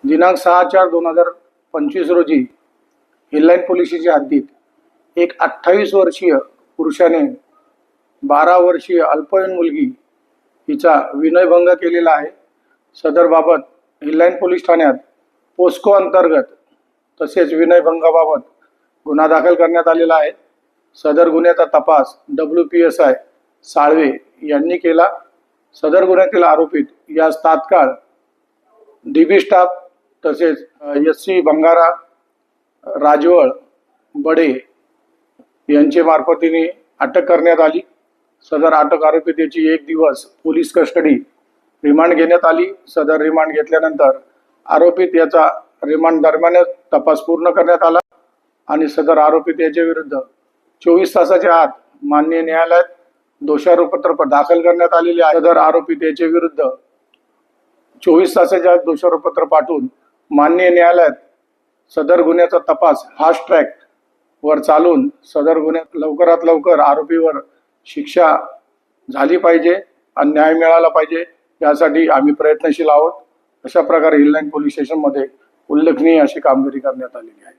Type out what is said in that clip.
दिनांक 6/4/2025 रोजी हिललाईन पोलीस स्टेशनच्या हद्दीत एक 28 वर्षीय पुरुषाने 12 वर्षीय अल्पवयीन मुलगी हिचा विनयभंग केलेला आहे। सदर बाबत हिललाईन पोलीस ठाण्यात पोस्को अंतर्गत तसेच विनयभंगाबाबत गुन्हा दाखल करण्यात आलेला आहे। सदर गुन्ह्याचा तपास WPSI साळवे यांनी केला। सदर गुन्ह्यातील आरोपीत यास तात्काळ DB स्टाफ तसेच SC बंगारा राजवळ बडे यांचे मार्फतीने अटक करण्यात आली। सदर अटक आरोपीत याची 1 दिवस पोलीस कस्टडी रिमांड घेण्यात आली। सदर रिमांड घेतल्यानंतर आरोपीत याचा रिमांड दरम्यान तपास पूर्ण करण्यात आला आणि सदर आरोपीत याच्या विरुद्ध 24 तासाच्या आत माननीय न्यायालयात दोषारोपपत्र दाखल करण्यात आलेले आहे। सदर आरोपीत याच्या विरुद्ध 24 तासाच्या आत दोषारोपपत्र पाठवून माननीय न्यायालयात सदर गुन्ह्याचा तपास फास्ट ट्रॅक वर चालून सदर गुन्ह्यात लवकरात लवकर आरोपीवर शिक्षा झाली पाहिजे आणि न्याय मिळाला पाहिजे, यासाठी आम्ही प्रयत्नशील आहोत। अशा प्रकारे हिललाईन पोलीस स्टेशनमध्ये उल्लेखनीय अशी कामगिरी करण्यात आलेली आहे।